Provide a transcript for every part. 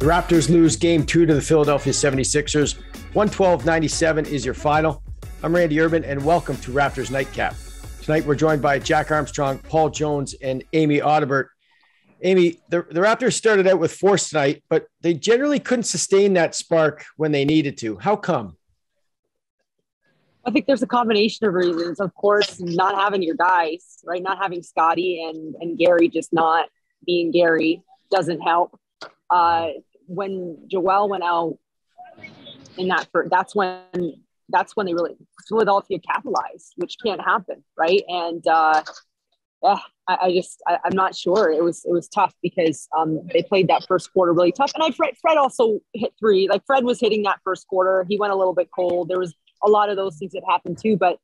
The Raptors lose Game 2 to the Philadelphia 76ers. 112-97 is your final. I'm Randy Urban, and welcome to Raptors Night Cap. Tonight, we're joined by Jack Armstrong, Paul Jones, and Amy Audibert. Amy, the Raptors started out with force tonight, but they generally couldn't sustain that spark when they needed to. How come? I think there's a combination of reasons. Of course, not having your guys, right? Not having Scotty and Gary just not being Gary doesn't help. When Joel went out in that's when they really Philadelphia capitalized, which can't happen, right? And I'm not sure. It was tough because they played that first quarter really tough. And Fred also hit three. Like Fred was hitting that first quarter. He went a little bit cold. There was a lot of those things that happened too. But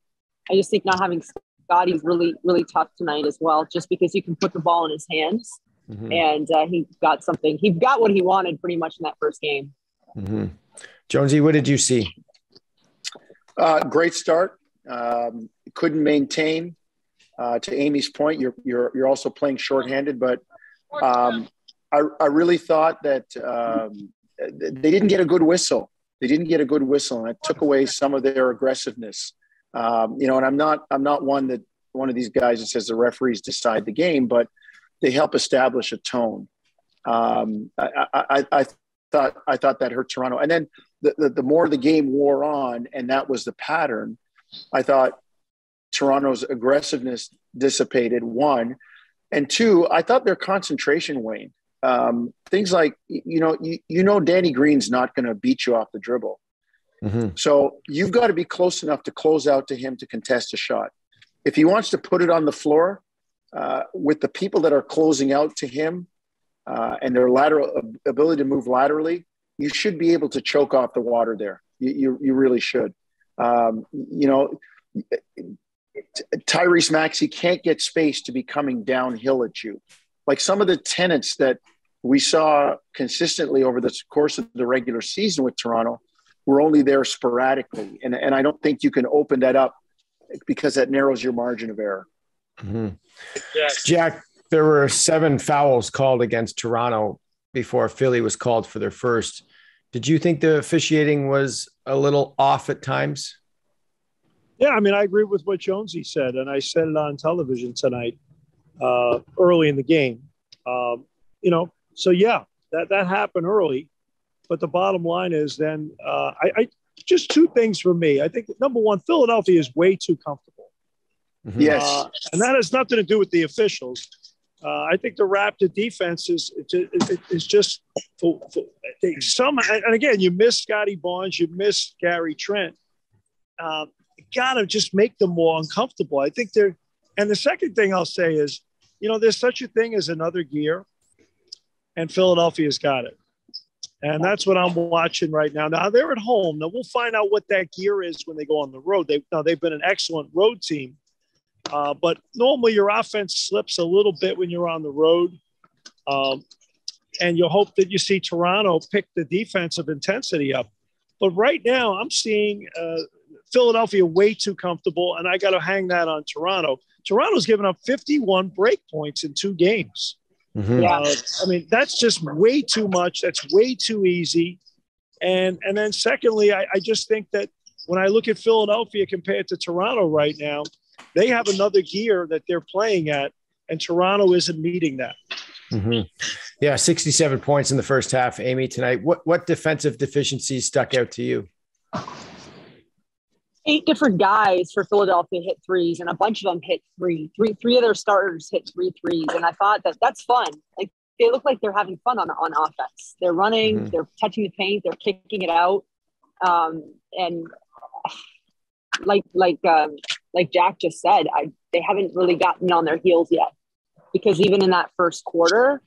I just think not having Scotty's really, really tough tonight as well, just because you can put the ball in his hands. Mm-hmm. And he got something. He got what he wanted pretty much in that first game. Mm-hmm. Jonesy, what did you see? Great start. Couldn't maintain. To Amy's point, you're also playing shorthanded, but I really thought that they didn't get a good whistle. They didn't get a good whistle, and it took away some of their aggressiveness. And I'm not one of these guys that says the referees decide the game, but they help establish a tone. I thought that hurt Toronto, and then the more the game wore on, and that was the pattern. I thought Toronto's aggressiveness dissipated, one, and two, I thought their concentration waned. Things like Danny Green's not going to beat you off the dribble, so you've got to be close enough to close out to him to contest a shot. If he wants to put it on the floor. With the people that are closing out to him and their lateral ability to move laterally, you should be able to choke off the water there. You really should. Tyrese Maxey can't get space to be coming downhill at you. Like some of the tenets that we saw consistently over the course of the regular season with Toronto were only there sporadically. And I don't think you can open that up because that narrows your margin of error. Mm-hmm. Yes. Jack, there were 7 fouls called against Toronto before Philly was called for their first. Did you think the officiating was a little off at times? Yeah, I mean, I agree with what Jonesy said, and I said it on television tonight, early in the game. So yeah, that happened early, but the bottom line is then I just 2 things for me. I think number one, Philadelphia is way too comfortable. Mm-hmm. Yes. And that has nothing to do with the officials. I think the Raptor defense is just and again, you miss Scotty Barnes, you miss Gary Trent. Got to just make them more uncomfortable. I think and the second thing I'll say is, there's such a thing as another gear, and Philadelphia's got it. And that's what I'm watching right now. Now they're at home. Now we'll find out what that gear is when they go on the road. They've been an excellent road team. But normally your offense slips a little bit when you're on the road. And you hope that you see Toronto pick the defensive intensity up. But right now I'm seeing Philadelphia way too comfortable, and I got to hang that on Toronto. Toronto's given up 51 break points in 2 games. Mm-hmm. I mean, that's just way too much. That's way too easy. And then secondly, I just think that when I look at Philadelphia compared to Toronto right now, they have another gear that they're playing at, and Toronto isn't meeting that. Mm-hmm. Yeah, 67 points in the first half, Amy, tonight. What defensive deficiencies stuck out to you? 8 different guys for Philadelphia hit threes, and a bunch of them hit three of their starters hit 3 threes. And I thought that's fun. Like they look like they're having fun on offense. They're running, they're touching the paint, they're kicking it out. And like Jack just said, they haven't really gotten on their heels yet, because even in that first quarter,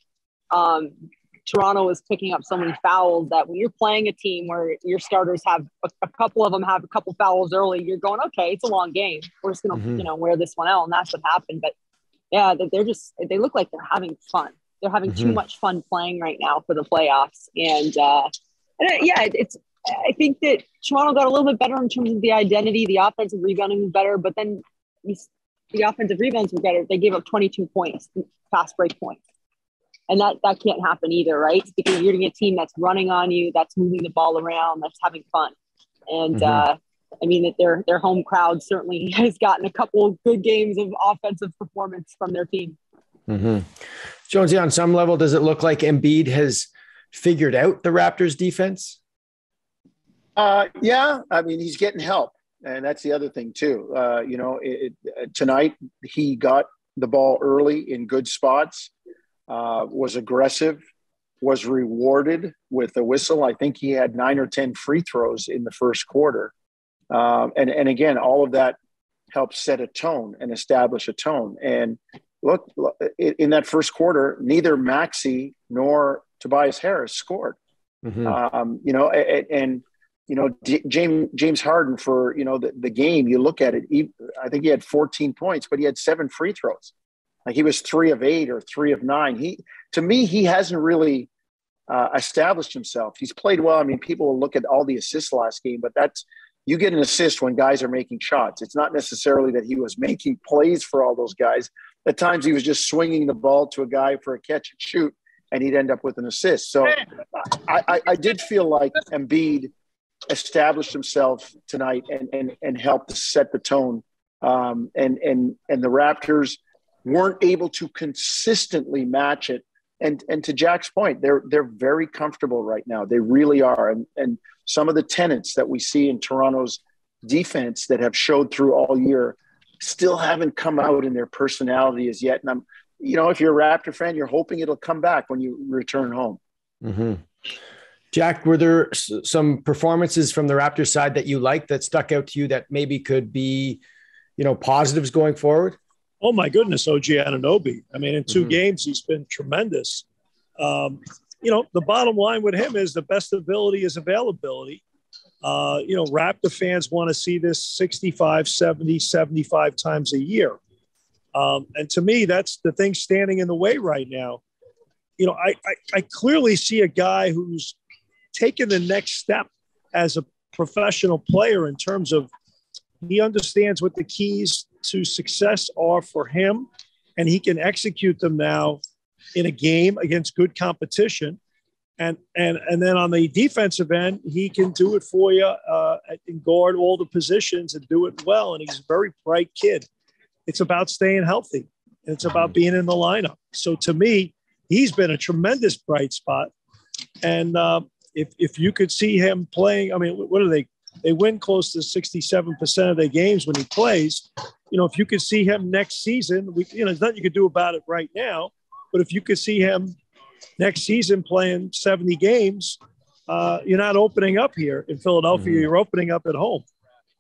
Toronto is picking up so many fouls that when you're playing a team where your starters have a couple of them have a couple fouls early, you're going, okay, it's a long game. We're just going to, wear this one out. And that's what happened. But yeah, they look like they're having fun. They're having too much fun playing right now for the playoffs. And I think that Toronto got a little bit better in terms of the identity. The offensive rebounding was better, but then the offensive rebounds were better. They gave up 22 points, fast break points. And that can't happen either, right? Because you're getting a team that's running on you, that's moving the ball around, that's having fun. And I mean, that their home crowd certainly has gotten a couple of good games of offensive performance from their team. Jonesy, on some level, does it look like Embiid has figured out the Raptors defense? Yeah, I mean, he's getting help. And that's the other thing too. Tonight he got the ball early in good spots, was aggressive, was rewarded with a whistle. I think he had 9 or 10 free throws in the first quarter. And again, all of that helps set a tone and establish a tone. And look, in that first quarter, neither Maxey nor Tobias Harris scored. James Harden for, the game, you look at it, I think he had 14 points, but he had 7 free throws. Like he was 3 of 8 or 3 of 9. To me, he hasn't really established himself. He's played well. I mean, people will look at all the assists last game, but you get an assist when guys are making shots. It's not necessarily that he was making plays for all those guys. At times he was just swinging the ball to a guy for a catch and shoot, and he'd end up with an assist. So I did feel like Embiid established himself tonight and helped to set the tone. And the Raptors weren't able to consistently match it. And to Jack's point, they're very comfortable right now. They really are. And some of the tenets that we see in Toronto's defense that have showed through all year still haven't come out in their personality as yet. And if you're a Raptor fan, you're hoping it'll come back when you return home. Jack, were there some performances from the Raptors side that you liked that stuck out to you that maybe could be, positives going forward? Oh my goodness, OG Anunoby. I mean, in 2 games, he's been tremendous. The bottom line with him is the best ability is availability. Raptor fans want to see this 65, 70, 75 times a year. And to me, that's the thing standing in the way right now. I clearly see a guy who's taken the next step as a professional player in terms of he understands what the keys to success are for him, and he can execute them now in a game against good competition. And then on the defensive end, he can do it for you and guard all the positions and do it well. And he's a very bright kid. It's about staying healthy, and it's about being in the lineup. So to me, he's been a tremendous bright spot. And if you could see him playing, I mean, what are they? They win close to 67% of their games when he plays. If you could see him next season, there's nothing you could do about it right now. But if you could see him next season playing 70 games, you're not opening up here in Philadelphia. You're opening up at home.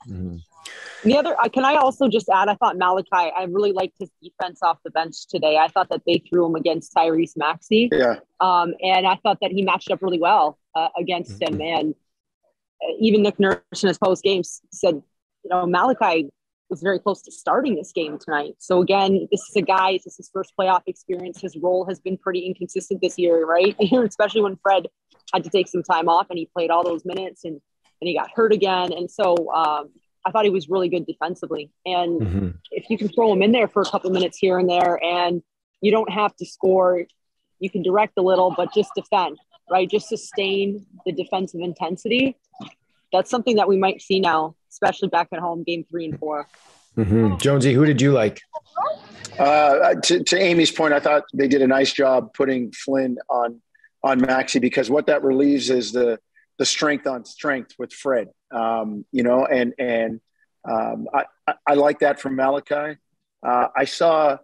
Can I also just add, I thought Malachi, I really liked his defense off the bench today. I thought that they threw him against Tyrese Maxey. Yeah. And I thought that he matched up really well against him. And even Nick Nurse in his post game said, Malachi was very close to starting this game tonight. So again, this is his first playoff experience. His role has been pretty inconsistent this year, right? Especially when Fred had to take some time off and he played all those minutes and he got hurt again. And so I thought he was really good defensively. And if you can throw him in there for a couple minutes here and there, and you don't have to score, you can direct a little, but just defend, right? Just sustain the defensive intensity. That's something that we might see now, especially back at home, game 3 and 4. Jonesy, who did you like? To Amy's point, I thought they did a nice job putting Flynn on Maxey, because what that relieves is the strength on strength with Fred. I like that from Malachi. I saw,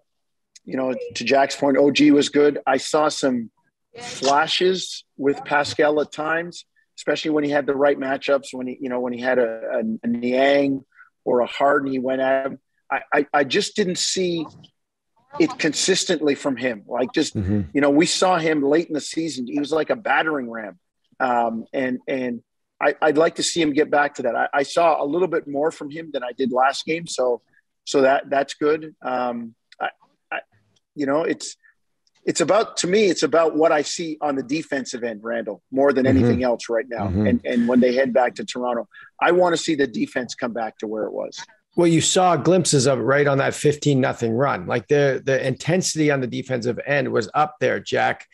to Jack's point, OG was good. I saw some flashes with Pascal at times, especially when he had the right matchups, when he had a Niang or a Harden, he went at him. I just didn't see it consistently from him. Like we saw him late in the season. He was like a battering ram. And I'd like to see him get back to that. I saw a little bit more from him than I did last game. So that's good. It's about what I see on the defensive end, Randall, more than anything else right now. And when they head back to Toronto, I want to see the defense come back to where it was. Well, you saw glimpses of it right on that 15-0 run. Like the intensity on the defensive end was up there, Jack.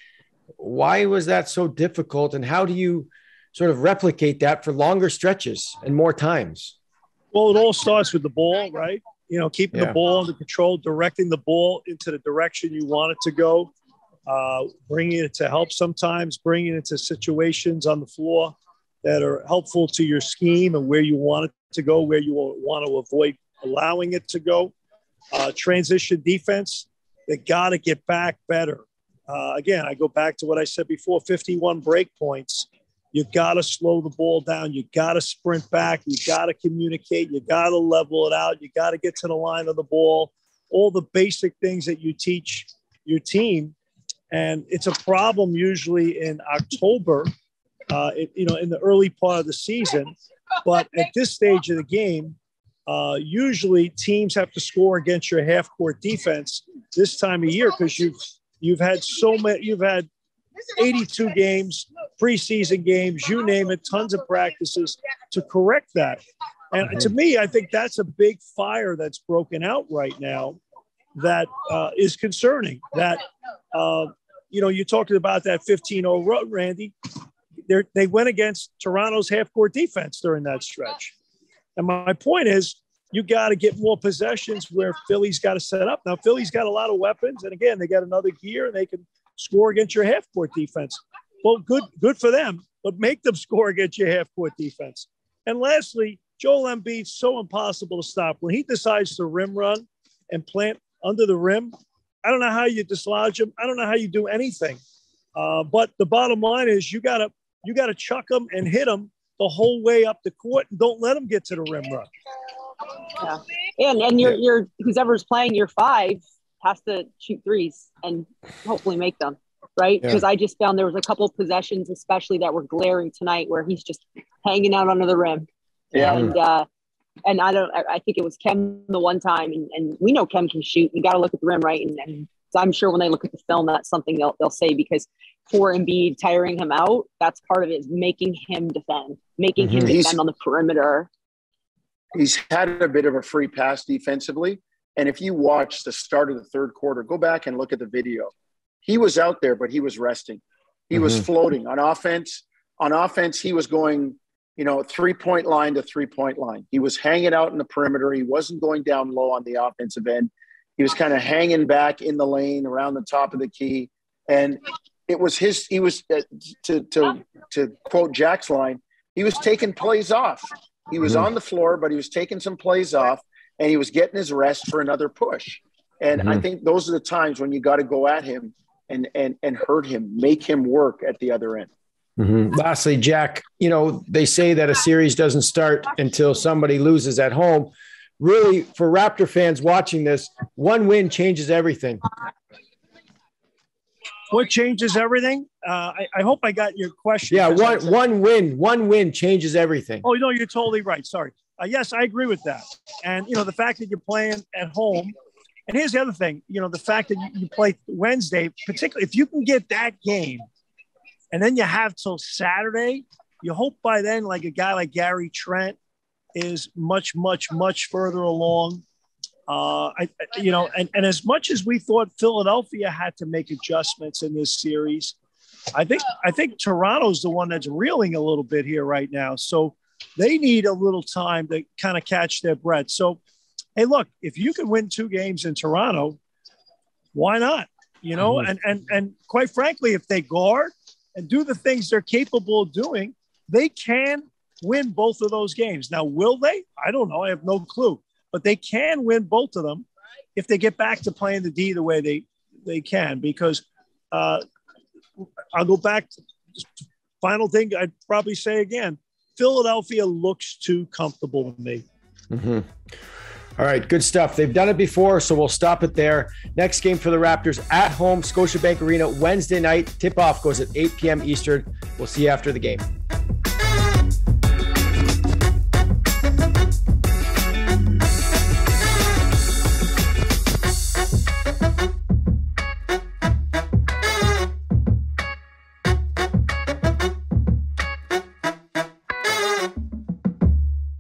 Why was that so difficult? And how do you sort of replicate that for longer stretches and more times? Well, it all starts with the ball, right? Keeping the ball under control, directing the ball into the direction you want it to go, bringing it to help sometimes, bringing it to situations on the floor that are helpful to your scheme and where you want it to go, where you want to avoid allowing it to go. Transition defense, they got to get back better. Again, I go back to what I said before, 51 break points. You got to slow the ball down. You got to sprint back. You got to communicate. You got to level it out. You got to get to the line of the ball. All the basic things that you teach your team. And it's a problem usually in October, in the early part of the season. But at this stage of the game, usually teams have to score against your half-court defense this time of year because you've had 82 games, preseason games, you name it, tons of practices to correct that. And to me, I think that's a big fire that's broken out right now that is concerning. That, you talked about that 15-0 run, Randy. They went against Toronto's half-court defense during that stretch. And my point is, you got to get more possessions where Philly's got to set up. Now, Philly's got a lot of weapons. And again, they got another gear and they can score against your half-court defense. Well, good for them, but make them score against your half-court defense. And lastly, Joel Embiid's so impossible to stop. When he decides to rim run and plant under the rim, I don't know how you dislodge him. I don't know how you do anything. But the bottom line is you got to chuck him and hit him the whole way up the court and don't let him get to the rim run. Yeah. And your whoever's playing your five has to shoot threes and hopefully make them, right? Because I just found there was a couple of possessions, especially that were glaring tonight, where he's just hanging out under the rim. Yeah. And I think it was Kem the one time, and we know Kem can shoot. You got to look at the rim, right? And so I'm sure when they look at the film, that's something they'll say, because for Embiid, tiring him out, that's part of it, is making him defend on the perimeter. He's had a bit of a free pass defensively. And if you watch the start of the third quarter, go back and look at the video. He was out there, but he was resting. He was floating on offense. On offense, he was going, 3-point line to 3-point line. He was hanging out in the perimeter. He wasn't going down low on the offensive end. He was kind of hanging back in the lane around the top of the key. And it was to quote Jack's line, he was taking plays off. He was on the floor, but he was taking some plays off, and he was getting his rest for another push. And I think those are the times when you got to go at him and hurt him, make him work at the other end. Lastly, Jack, they say that a series doesn't start until somebody loses at home. Really, for Raptor fans watching this, one win changes everything. What changes everything? I hope I got your question. Yeah, one win changes everything. Oh, no, you're totally right. Sorry. Yes, I agree with that. And, the fact that you're playing at home. And here's the other thing, the fact that you play Wednesday, particularly if you can get that game and then you have till Saturday, you hope by then, like a guy like Gary Trent is much, much, much further along. And as much as we thought Philadelphia had to make adjustments in this series, I think Toronto's the one that's reeling a little bit here right now. So they need a little time to kind of catch their breath. So, hey, look, if you can win 2 games in Toronto, why not? And quite frankly, if they guard and do the things they're capable of doing, they can win both of those games. Now, will they? I don't know. I have no clue. But they can win both of them if they get back to playing the D the way they can. Because I'll go back to the final thing I'd probably say again. Philadelphia looks too comfortable to me. All right, good stuff. They've done it before, so we'll stop it there. Next game for the Raptors at home, Scotiabank Arena, Wednesday night. Tip-off goes at 8 p.m. Eastern. We'll see you after the game.